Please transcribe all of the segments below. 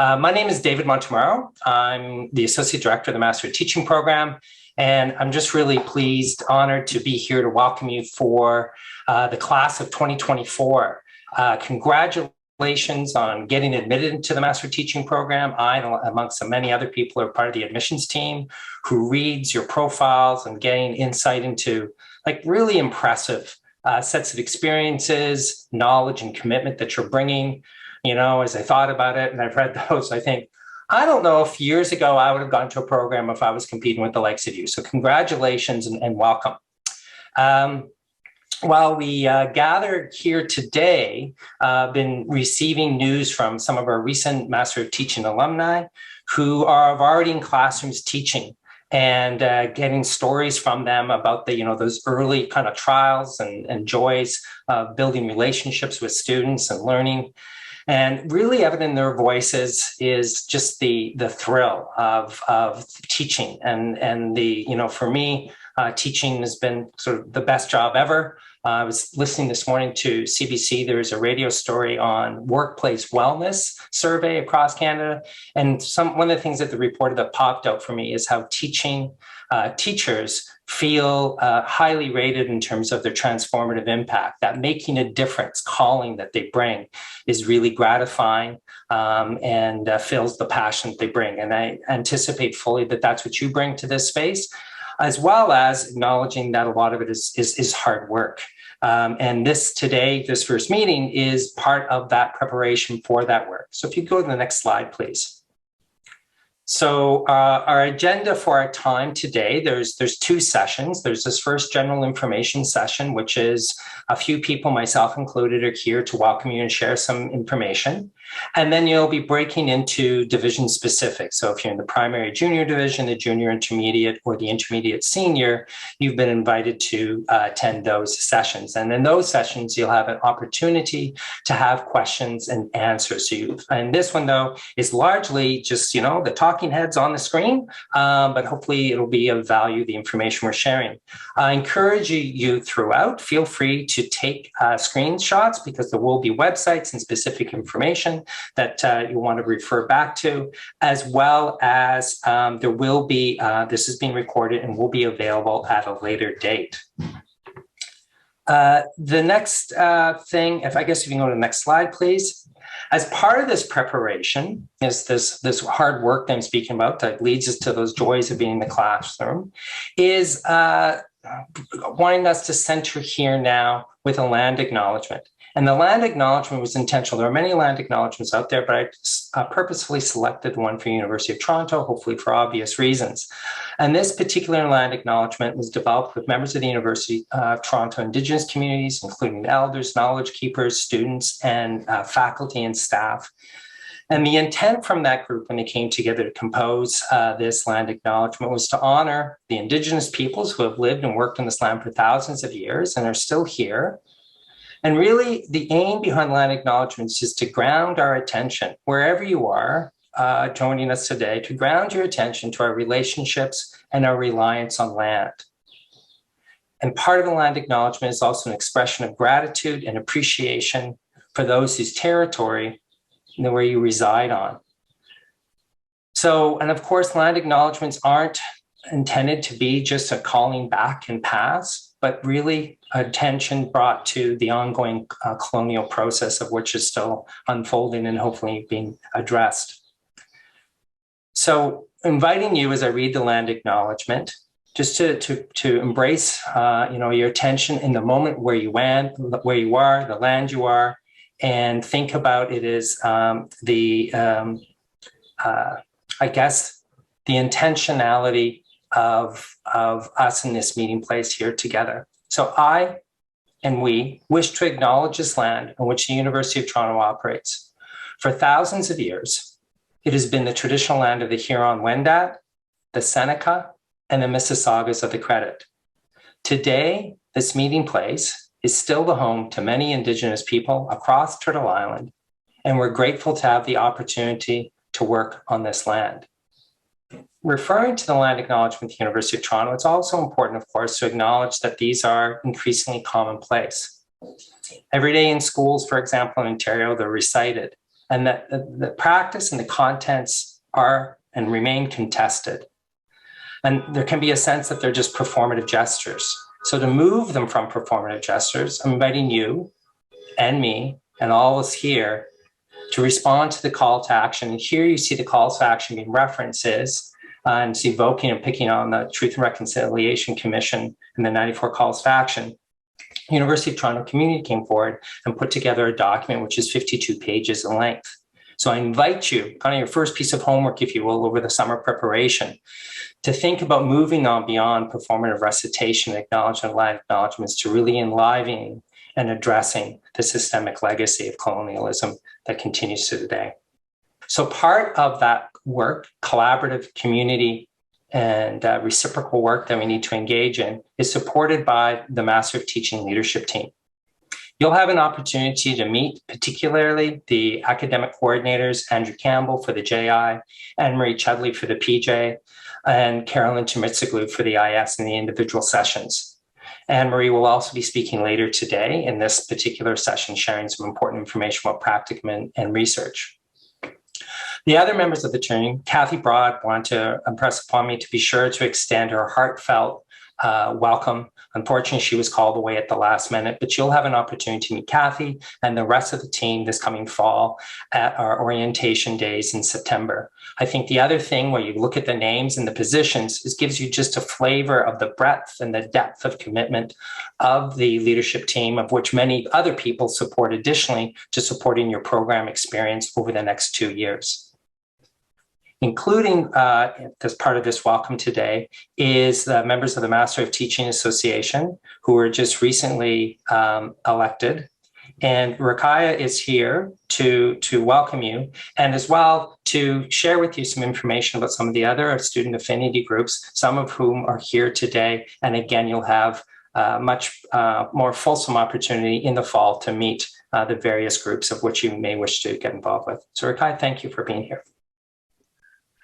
My name is David Montemaro. I'm the Associate Director of the Master of Teaching Program, and I'm just really pleased, honored to be here to welcome you for the class of 2024. Congratulations on getting admitted into the Master of Teaching Program. I, amongst many other people, are part of the admissions team who reads your profiles and getting insight into really impressive sets of experiences, knowledge, and commitment that you're bringing. You know, as I thought about it and I've read those, I don't know if years ago I would have gone to a program if I was competing with the likes of you. So congratulations and welcome. While we gather here today, I've been receiving news from some of our recent Master of Teaching alumni who are already in classrooms teaching, and getting stories from them about those early kind of trials and joys of building relationships with students and learning. And really evident in their voices is just the thrill of teaching. And for me, teaching has been sort of the best job ever. I was listening this morning to CBC. There was a radio story on workplace wellness survey across Canada. And one of the things that the report that popped out for me is how teachers feel highly rated in terms of their transformative impact, that making a difference, calling that they bring is really gratifying and fills the passion that they bring. And I anticipate fully that that's what you bring to this space, as well as acknowledging that a lot of it is hard work. And this first meeting is part of that preparation for that work. So if you go to the next slide, please. So our agenda for our time today, there's two sessions. There's this first general information session, which is a few people, myself included, are here to welcome you and share some information. And then you'll be breaking into division specific. So if you're in the primary junior division, the junior intermediate, or the intermediate senior, you've been invited to attend those sessions. And in those sessions, you'll have an opportunity to have questions and answers. And this one, though, is largely just, the talking heads on the screen, but hopefully it'll be of value, the information we're sharing. I encourage you throughout, feel free to take screenshots, because there will be websites and specific information that you want to refer back to, as well as there will be, this is being recorded and will be available at a later date. The next thing, if you can go to the next slide, please. As part of this preparation is this hard work that I'm speaking about that leads us to those joys of being in the classroom, is wanting us to center here now with a land acknowledgement. And the land acknowledgement was intentional. There are many land acknowledgements out there, but I purposefully selected one for University of Toronto, hopefully for obvious reasons. And this particular land acknowledgement was developed with members of the University of Toronto Indigenous communities, including elders, knowledge keepers, students, and faculty and staff. And the intent from that group when they came together to compose this land acknowledgement was to honor the Indigenous peoples who have lived and worked on this land for thousands of years and are still here. And really, the aim behind land acknowledgements is to ground our attention, wherever you are joining us today, to ground your attention to our relationships and our reliance on land. And part of the land acknowledgement is also an expression of gratitude and appreciation for those whose territory and where you reside on. So, and of course, land acknowledgements aren't intended to be just a calling back and pass, but really attention brought to the ongoing colonial process, of which is still unfolding and hopefully being addressed. So inviting you as I read the land acknowledgement, just to embrace your attention in the moment where you are, the land you are, and think about it as the intentionality of us in this meeting place here together. So I and we wish to acknowledge this land on which the University of Toronto operates. For thousands of years, it has been the traditional land of the Huron-Wendat, the Seneca, and the Mississaugas of the Credit. Today, this meeting place is still the home to many Indigenous people across Turtle Island, and we're grateful to have the opportunity to work on this land. Referring to the land acknowledgement at the University of Toronto, it's also important, of course, to acknowledge that these are increasingly commonplace. Every day in schools, for example, in Ontario, they're recited and that the practice and the contents are and remain contested. And there can be a sense that they're just performative gestures. So to move them from performative gestures, I'm inviting you and me and all of us here to respond to the call to action. And here you see the calls to action being references and it's evoking and picking on the Truth and Reconciliation Commission and the 94 calls to action. University of Toronto Community came forward and put together a document which is 52 pages in length. So I invite you, kind of your first piece of homework, if you will, over the summer preparation, to think about moving on beyond performative recitation, acknowledgement, live acknowledgements, to really enlivening and addressing the systemic legacy of colonialism that continues to today. So part of that work, collaborative community and reciprocal work that we need to engage in, is supported by the Master of Teaching leadership team. You'll have an opportunity to meet particularly the academic coordinators, Andrew Campbell for the JI, Anne-Marie Chudley for the PJ, and Carolyn Tomitsoglu for the IS in the individual sessions. Anne-Marie will also be speaking later today in this particular session, sharing some important information about practicum and research. The other members of the team, Kathy Broad, want to impress upon me to be sure to extend her heartfelt welcome. Unfortunately, she was called away at the last minute, but you'll have an opportunity to meet Kathy and the rest of the team this coming fall at our orientation days in September. I think the other thing where you look at the names and the positions is gives you just a flavor of the breadth and the depth of commitment of the leadership team, of which many other people support additionally to supporting your program experience over the next 2 years. Including as part of this welcome today is the members of the Master of Teaching Association who were just recently elected. And Rakaya is here to welcome you and as well to share with you some information about some of the other student affinity groups, some of whom are here today. And again, you'll have much more fulsome opportunity in the fall to meet the various groups of which you may wish to get involved with. So Rakaya, thank you for being here.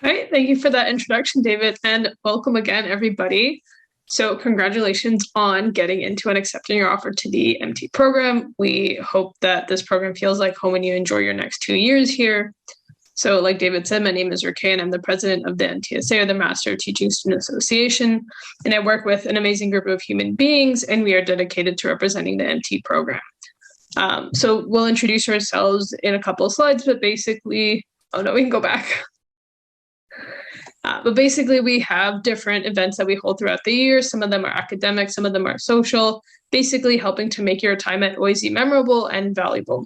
All right, thank you for that introduction, David, and welcome again, everybody. So congratulations on getting into and accepting your offer to the MT program. We hope that this program feels like home and you enjoy your next 2 years here. So like David said, my name is Rakay and I'm the president of the MTSA, or the Master of Teaching Student Association. And I work with an amazing group of human beings and we are dedicated to representing the MT program. So we'll introduce ourselves in a couple of slides, but basically, oh no, we can go back. But basically, we have different events that we hold throughout the year. Some of them are academic, some of them are social, basically helping to make your time at OISE memorable and valuable.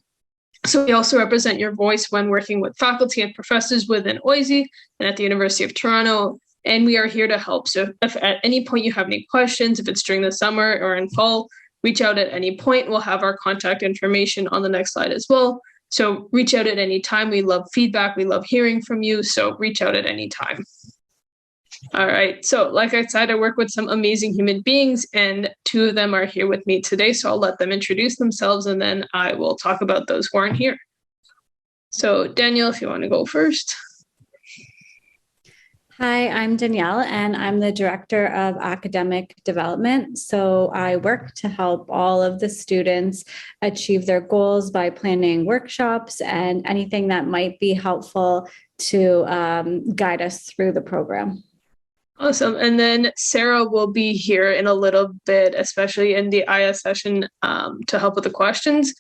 So we also represent your voice when working with faculty and professors within OISE and at the University of Toronto. And we are here to help. So if at any point you have any questions, if it's during the summer or in fall, reach out at any point. We'll have our contact information on the next slide as well. So reach out at any time. We love feedback. We love hearing from you. So reach out at any time. All right. So like I said, I work with some amazing human beings and 2 of them are here with me today. So I'll let them introduce themselves and then I will talk about those who aren't here. So Danielle, if you want to go first. Hi, I'm Danielle, and I'm the Director of Academic Development. So I work to help all of the students achieve their goals by planning workshops and anything that might be helpful to guide us through the program. Awesome. And then Sarah will be here in a little bit, especially in the IS session to help with the questions.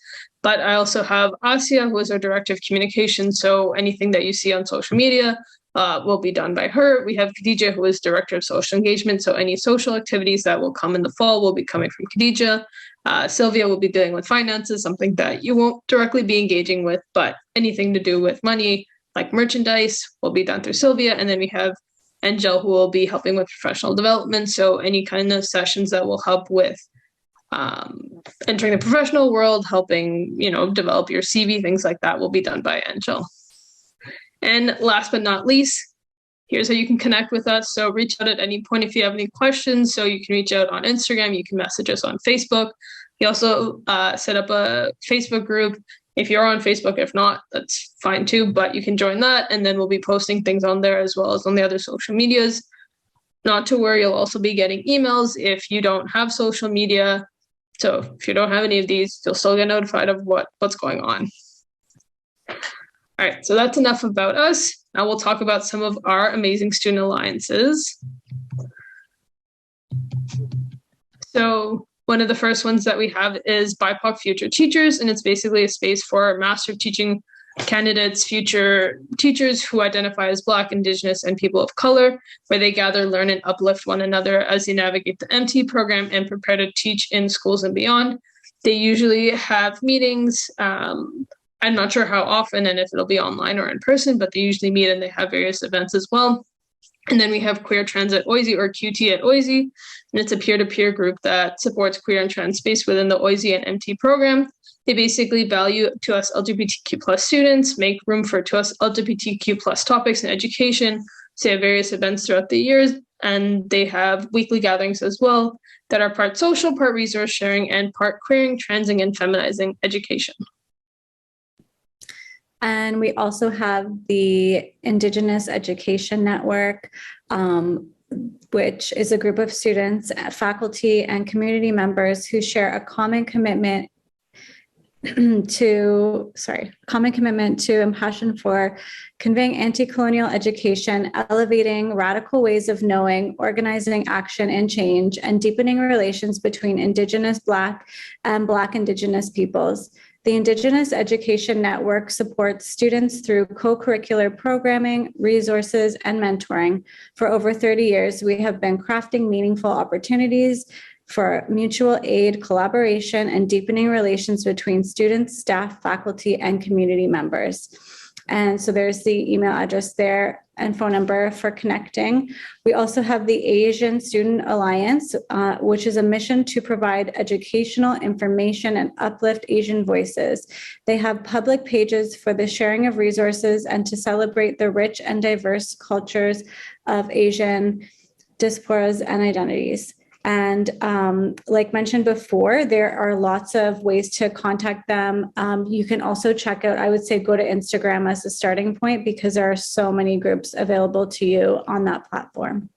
But I also have Asia, who is our Director of Communication. So anything that you see on social media will be done by her. We have Khadija, who is Director of Social Engagement. So any social activities that will come in the fall will be coming from Khadija. Sylvia will be dealing with finances, something that you won't directly be engaging with, but anything to do with money, like merchandise, will be done through Sylvia. And then we have Angel, who will be helping with professional development. So any kind of sessions that will help with entering the professional world, helping, develop your CV, things like that will be done by Angel. And last but not least, here's how you can connect with us. So reach out at any point if you have any questions. So you can reach out on Instagram, you can message us on Facebook. We also set up a Facebook group. If you're on Facebook, if not, that's fine too, but you can join that. And then we'll be posting things on there as well as on the other social medias. Not to worry, you'll also be getting emails if you don't have social media. So if you don't have any of these, you'll still get notified of what's going on. All right, so that's enough about us. Now we'll talk about some of our amazing student alliances. So one of the first ones that we have is BIPOC Future Teachers, and it's basically a space for Master of Teaching candidates, future teachers who identify as Black, Indigenous, and people of color, where they gather, learn, and uplift one another as they navigate the MT program and prepare to teach in schools and beyond. They usually have meetings. I'm not sure how often and if it'll be online or in person, but they usually meet and they have various events as well. And then we have Queer Trans at OISE, or QT at OISE, and it's a peer-to-peer group that supports queer and trans space within the OISE and MT program. They basically value to us LGBTQ plus students, make room for to us LGBTQ plus topics in education. So they have various events throughout the years, and they have weekly gatherings as well that are part social, part resource sharing, and part queering, transing, and feminizing education. And we also have the Indigenous Education Network, which is a group of students, faculty, and community members who share a common commitment to and passion for conveying anti-colonial education, elevating radical ways of knowing, organizing action and change, and deepening relations between Indigenous Black and Black Indigenous peoples. The Indigenous Education Network supports students through co-curricular programming, resources, and mentoring. For over 30 years, we have been crafting meaningful opportunities for mutual aid, collaboration, and deepening relations between students, staff, faculty, and community members. And so there's the email address there and phone number for connecting. We also have the Asian Student Alliance, which is a mission to provide educational information and uplift Asian voices. They have public pages for the sharing of resources and to celebrate the rich and diverse cultures of Asian diasporas and identities. And like mentioned before, there are lots of ways to contact them. You can also check out, I would say, go to Instagram as a starting point because there are so many groups available to you on that platform.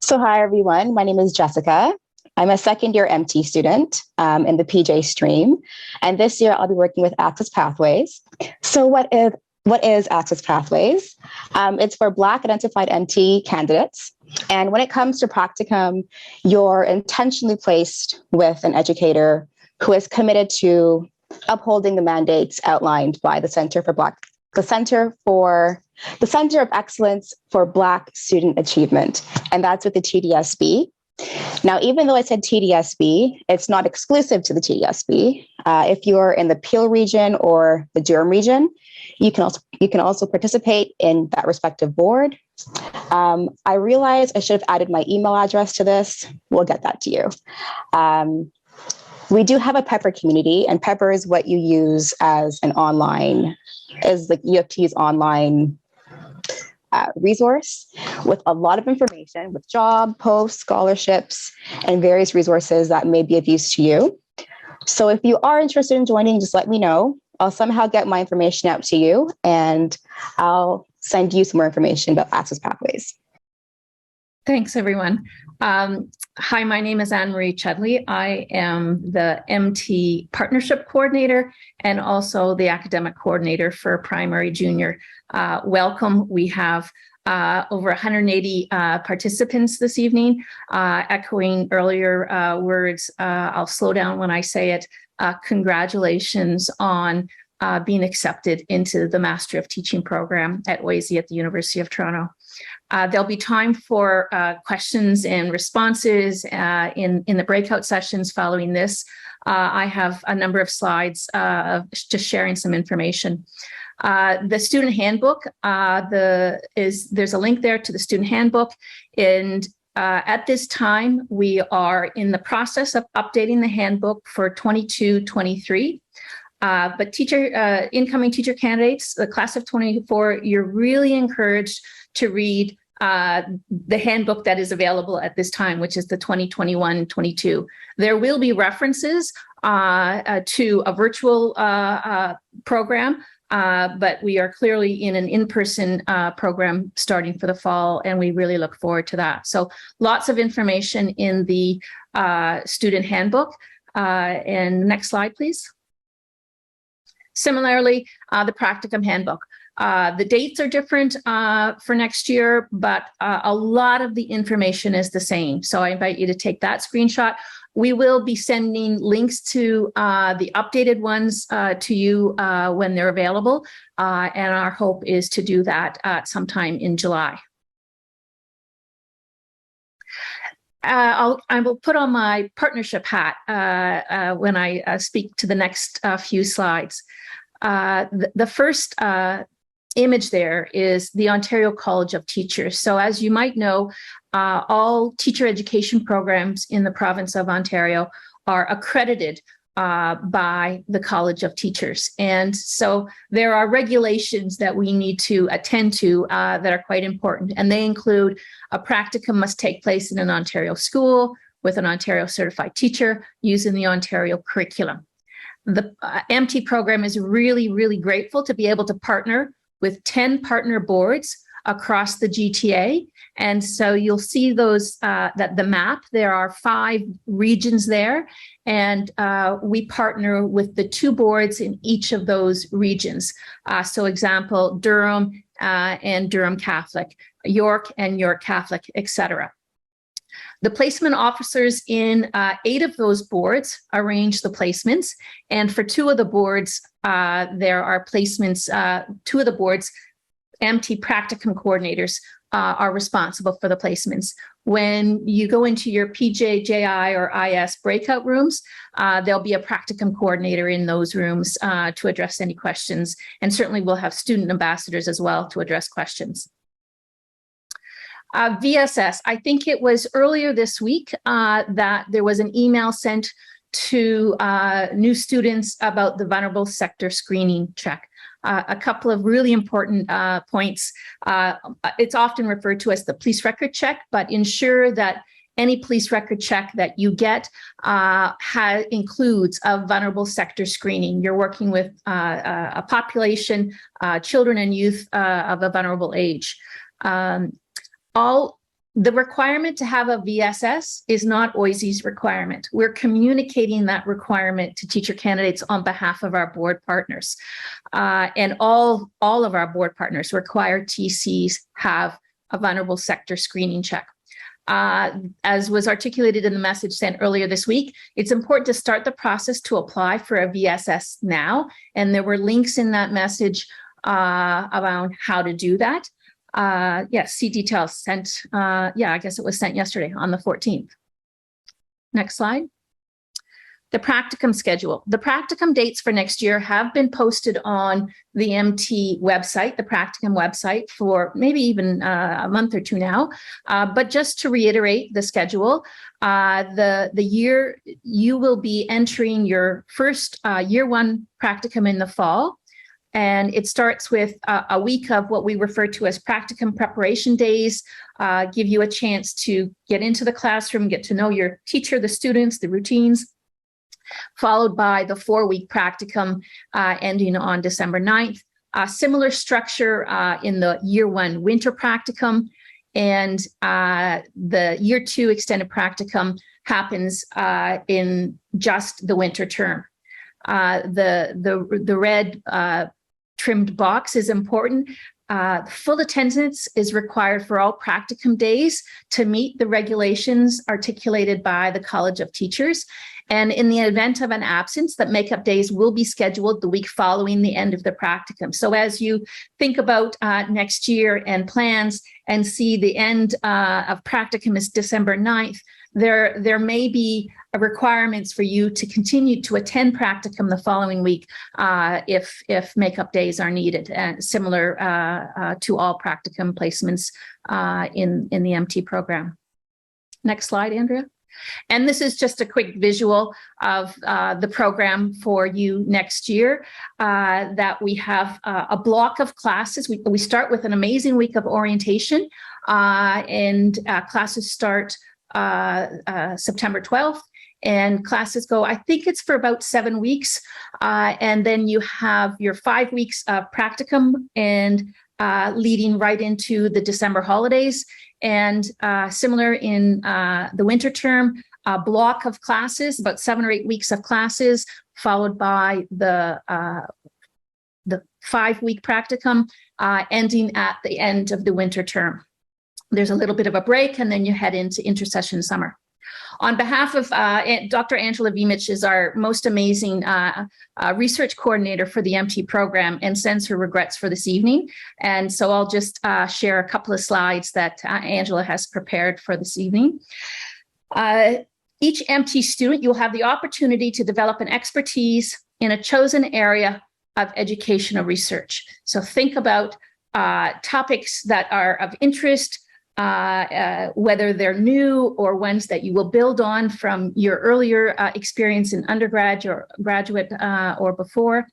So hi, everyone. My name is Jessica. I'm a second-year MT student in the PJ stream. And this year, I'll be working with Access Pathways. So what is Access Pathways? It's for Black identified MT candidates. And when it comes to Practicum, you're intentionally placed with an educator who is committed to upholding the mandates outlined by the Center of Excellence for Black Student Achievement. And that's with the TDSB. Now, even though I said TDSB, it's not exclusive to the TDSB. If you're in the Peel region or the Durham region, you can also participate in that respective board. I realized I should have added my email address to this. We'll get that to you. We do have a Pepper community, and Pepper is what you use as like U of T's online resource with a lot of information, with job posts, scholarships, and various resources that may be of use to you. So if you are interested in joining, just let me know. I'll somehow get my information out to you, and I'll send you some more information about Access Pathways. Thanks, everyone. Hi, my name is Anne-Marie Chudley. I am the MT Partnership Coordinator and also the Academic Coordinator for Primary Junior. Welcome. We have over 180 participants this evening. Echoing earlier words, I'll slow down when I say it. Congratulations on being accepted into the Master of Teaching program at OISE at the University of Toronto. There'll be time for questions and responses in the breakout sessions following this. I have a number of slides just sharing some information. The student handbook, there's a link there to the student handbook. And at this time, we are in the process of updating the handbook for 22-23. But incoming teacher candidates, the class of 24, you're really encouraged to read the handbook that is available at this time, which is the 2021-22. There will be references to a virtual program, but we are clearly in an in-person program starting for the fall, and we really look forward to that. So lots of information in the student handbook. And next slide, please. Similarly, the Practicum Handbook. The dates are different for next year, but a lot of the information is the same. So I invite you to take that screenshot. We will be sending links to the updated ones to you when they're available. And our hope is to do that sometime in July. I will put on my partnership hat when I speak to the next few slides. The first image there is the Ontario College of Teachers. So as you might know, all teacher education programs in the province of Ontario are accredited by the College of Teachers. And so there are regulations that we need to attend to that are quite important. And they include a practicum must take place in an Ontario school with an Ontario certified teacher using the Ontario curriculum. The MT program is really, really grateful to be able to partner with 10 partner boards across the GTA. And so you'll see those, that the map, there are 5 regions there. And we partner with the 2 boards in each of those regions. So example, Durham and Durham Catholic, York and York Catholic, etc. The placement officers in 8 of those boards arrange the placements. And for 2 of the boards, there are placements, 2 of the boards, MT Practicum coordinators are responsible for the placements. When you go into your PJ, JI, or IS breakout rooms, there'll be a Practicum coordinator in those rooms to address any questions. And certainly we'll have student ambassadors as well to address questions. VSS, I think it was earlier this week that there was an email sent to new students about the vulnerable sector screening check. A couple of really important points. It's often referred to as the police record check, but ensure that any police record check that you get includes a vulnerable sector screening. You're working with a population, children and youth of a vulnerable age. The requirement to have a VSS is not OISE's requirement. We're communicating that requirement to teacher candidates on behalf of our board partners. And all of our board partners require TCs have a vulnerable sector screening check. As was articulated in the message sent earlier this week, it's important to start the process to apply for a VSS now. And there were links in that message around how to do that. Yes, see details sent. I guess it was sent yesterday on the 14th. Next slide. The Practicum schedule. The Practicum dates for next year have been posted on the MT website, the Practicum website, for maybe even a month or 2 now. But just to reiterate the schedule, the year you will be entering your first year 1 Practicum in the fall. And it starts with a week of what we refer to as Practicum preparation days, give you a chance to get into the classroom, get to know your teacher, the students, the routines, followed by the 4-week Practicum ending on December 9th. Similar structure in the year 1 winter Practicum, and the year 2 extended Practicum happens in just the winter term. The red trimmed box is important. Full attendance is required for all Practicum days to meet the regulations articulated by the College of Teachers. And in the event of an absence, that makeup days will be scheduled the week following the end of the Practicum. So as you think about next year and plans and see the end of Practicum is December 9th, there may be requirements for you to continue to attend Practicum the following week if makeup days are needed, and similar to all Practicum placements in the MT program. Next slide, Andrea. And this is just a quick visual of the program for you next year, that we have a block of classes. We start with an amazing week of orientation, and classes start September 12th, and classes go, I think it's for about 7 weeks. And then you have your 5 weeks of Practicum and leading right into the December holidays. And similar in the winter term, a block of classes, about 7 or 8 weeks of classes, followed by the 5-week practicum, ending at the end of the winter term. There's a little bit of a break, and then you head into intersession summer. On behalf of Dr. Angela Vimich is our most amazing research coordinator for the MT program, and sends her regrets for this evening. And so I'll just share a couple of slides that Angela has prepared for this evening. Each MT student, you'll have the opportunity to develop an expertise in a chosen area of educational research. So think about topics that are of interest, whether they're new or ones that you will build on from your earlier experience in undergrad or graduate or before.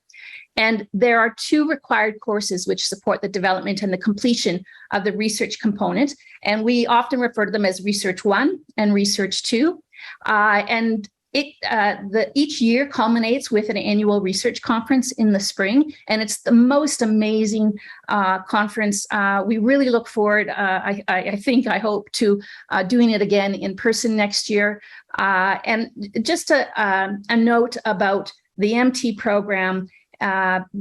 And there are 2 required courses which support the development and the completion of the research component. And we often refer to them as Research 1 and Research 2. And each year culminates with an annual research conference in the spring, and it's the most amazing conference. We really look forward, I hope, to doing it again in person next year. And just a note about the MT program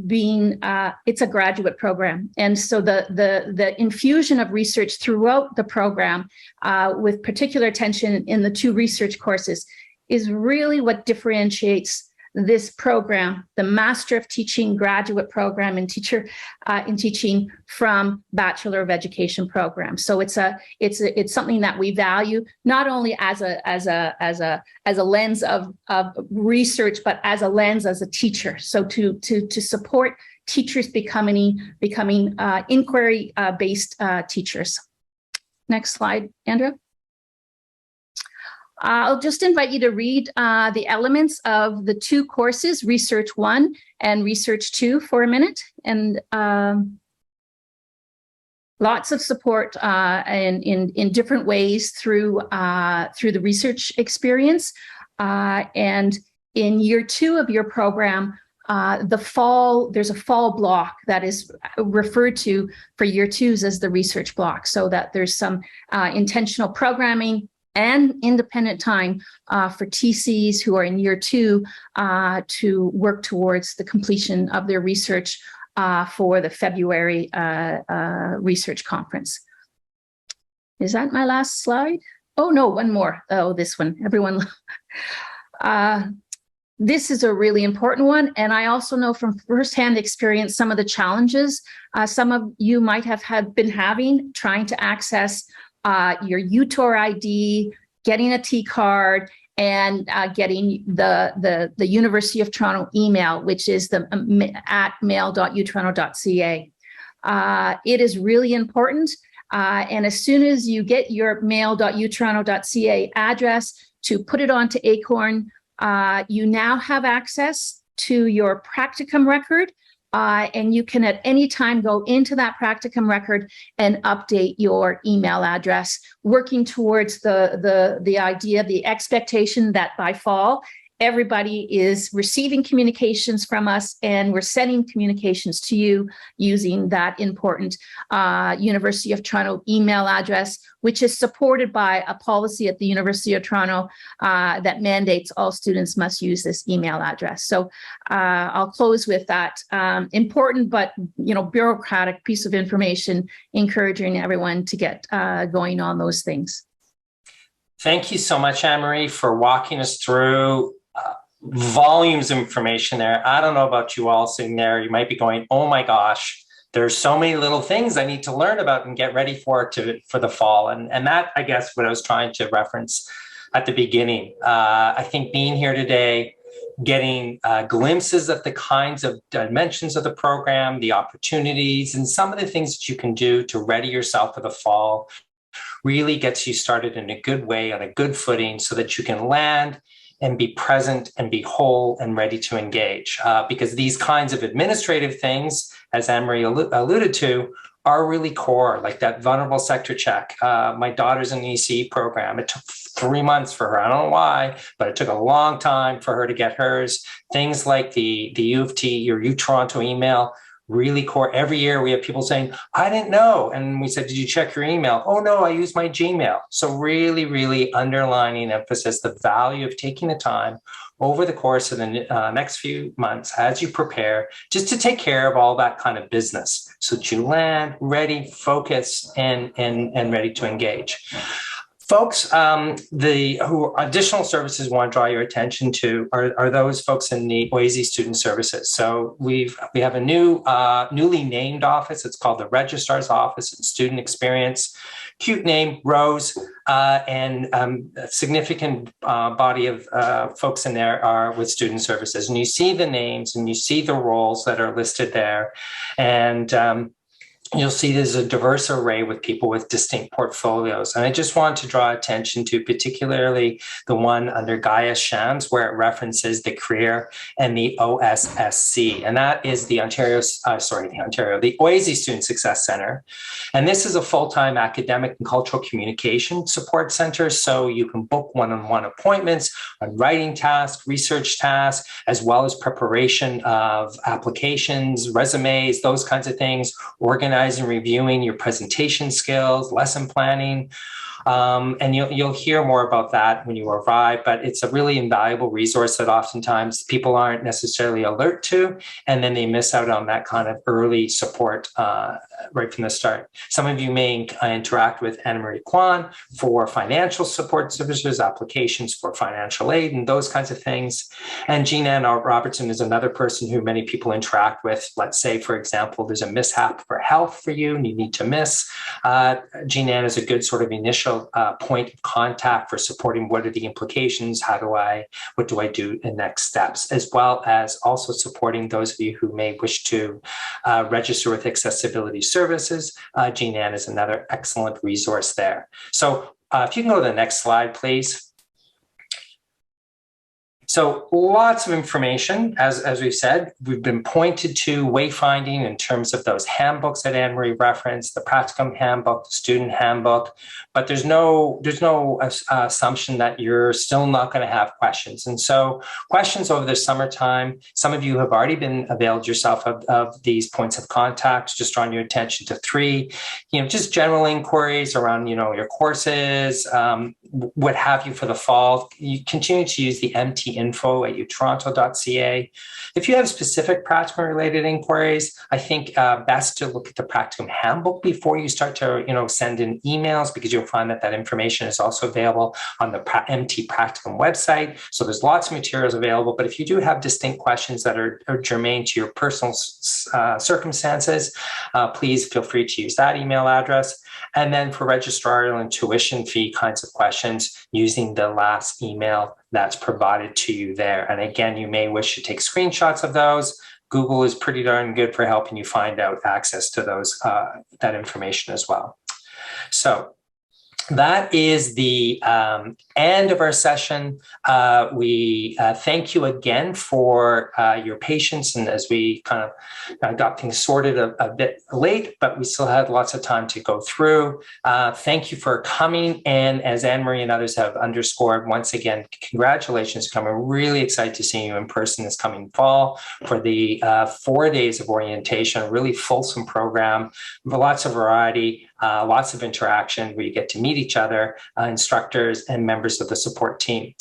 being, it's a graduate program. And so the infusion of research throughout the program, with particular attention in the 2 research courses, is really what differentiates this program, the Master of Teaching graduate program in teaching, from Bachelor of Education program. So it's something that we value, not only as a lens of research, but as a lens as a teacher. So to support teachers becoming inquiry based teachers. Next slide, Andrea. I'll just invite you to read the elements of the 2 courses, Research 1 and Research 2, for a minute. And lots of support in different ways through the research experience. And in year 2 of your program, there's a fall block that is referred to for year 2s as the research block, so that there's some intentional programming and independent time for TCs who are in year 2 to work towards the completion of their research for the February research conference. Is that my last slide? Oh, no, one more. Oh, this one, everyone. This is a really important one. And I also know from firsthand experience some of the challenges some of you might have been having trying to access your UTORid, getting a TCARD, and getting the University of Toronto email, which is the at mail.utoronto.ca. It is really important. And as soon as you get your mail.utoronto.ca address to put it onto Acorn, you now have access to your Practicum record. And you can at any time go into that Practicum record and update your email address, working towards the idea, the expectation that by fall, everybody is receiving communications from us, and we're sending communications to you using that important University of Toronto email address, which is supported by a policy at the University of Toronto that mandates all students must use this email address. So I'll close with that important but bureaucratic piece of information, encouraging everyone to get going on those things. Thank you so much, Anne-Marie, for walking us through volumes of information there. I don't know about you all sitting there. You might be going, oh my gosh, there's so many little things I need to learn about and get ready for the fall. And that, I guess, what I was trying to reference at the beginning. I think being here today, getting glimpses of the kinds of dimensions of the program, the opportunities, and some of the things that you can do to ready yourself for the fall really gets you started in a good way, on a good footing, so that you can land and be present and be whole and ready to engage. Because these kinds of administrative things, as Anne-Marie alluded to, are really core, like that vulnerable sector check. My daughter's in the ECE program. It took 3 months for her. I don't know why, but it took a long time for her to get hers. Things like the U of T, your U Toronto email really core. Every year we have people saying, I didn't know. And we said, did you check your email? Oh, no, I use my Gmail. So really, really underlining emphasis, the value of taking the time over the course of the next few months as you prepare, just to take care of all that kind of business so that you land ready, focused, and ready to engage. Folks, who additional services want to draw your attention to are those folks in the OISE Student Services. So we have a newly named office. It's called the Registrar's Office and Student Experience. Cute name, Rose, and a significant body of folks in there are with student services. And you see the names and you see the roles that are listed there. And you'll see there's a diverse array with people with distinct portfolios. And I just want to draw attention to particularly the one under Gaia Shams, where it references the career and the OSSC. And that is the the OISE Student Success Center. And this is a full-time academic and cultural communication support center. So you can book one-on-one appointments on writing tasks, research tasks, as well as preparation of applications, resumes, those kinds of things, organizing and reviewing your presentation skills, lesson planning. And you'll hear more about that when you arrive, but it's a really invaluable resource that oftentimes people aren't necessarily alert to, and then they miss out on that kind of early support right from the start. Some of you may interact with Anna Marie Kwan for financial support services, applications for financial aid, and those kinds of things. And Jean Ann Robertson is another person who many people interact with. Let's say, for example, there's a mishap for health for you and you need to miss. Jean Ann is a good sort of initial point of contact for supporting what are the implications, what do I do in next steps, as well as also supporting those of you who may wish to register with accessibility services. Jean Ann is another excellent resource there. So if you can go to the next slide, please. So lots of information, as we've said, we've been pointed to wayfinding in terms of those handbooks that Anne-Marie referenced, the Practicum handbook, the student handbook, but there's no assumption that you're still not going to have questions. And so questions over the summertime, some of you have already been availed yourself of these points of contact, just drawing your attention to 3, just general inquiries around, your courses, what have you for the fall. You continue to use the mtinfo@utoronto.ca. If you have specific Practicum related inquiries, I think best to look at the Practicum handbook before you start to, send in emails, because you'll find that circulation is also available on the MT Practicum website. So there's lots of materials available, but if you do have distinct questions that are germane to your personal circumstances, please feel free to use that email address. And then for registrarial and tuition fee kinds of questions, using the last email that's provided to you there. And again, you may wish to take screenshots of those. Google is pretty darn good for helping you find out access to those that information as well. So that is the end of our session. We thank you again for your patience, and as we kind of got things sorted a bit late, but we still had lots of time to go through. Thank you for coming, and as Anne-Marie and others have underscored, once again, congratulations for coming. We're really excited to see you in person this coming fall for the 4 days of orientation, a really fulsome program, lots of variety, lots of interaction where you get to meet each other, instructors and members of the support team.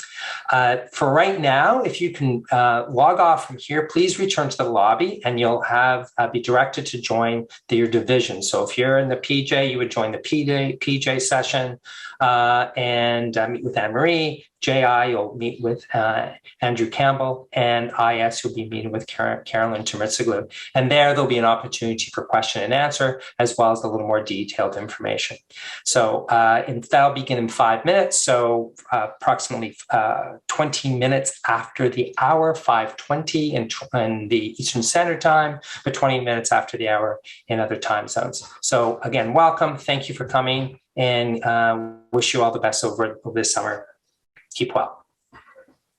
For right now, if you can log off from here, please return to the lobby and you'll have be directed to join your division. So if you're in the PJ, you would join the PJ session and meet with Anne-Marie. JI, you'll meet with Andrew Campbell, and IS, you'll be meeting with Carolyn Tomitziglu. And there'll be an opportunity for question and answer, as well as a little more detailed information. So that'll begin in 5 minutes. So approximately 20 minutes after the hour, 5:20 in the Eastern Standard Time, but 20 minutes after the hour in other time zones. So again, welcome. Thank you for coming, and wish you all the best over this summer. Keep well.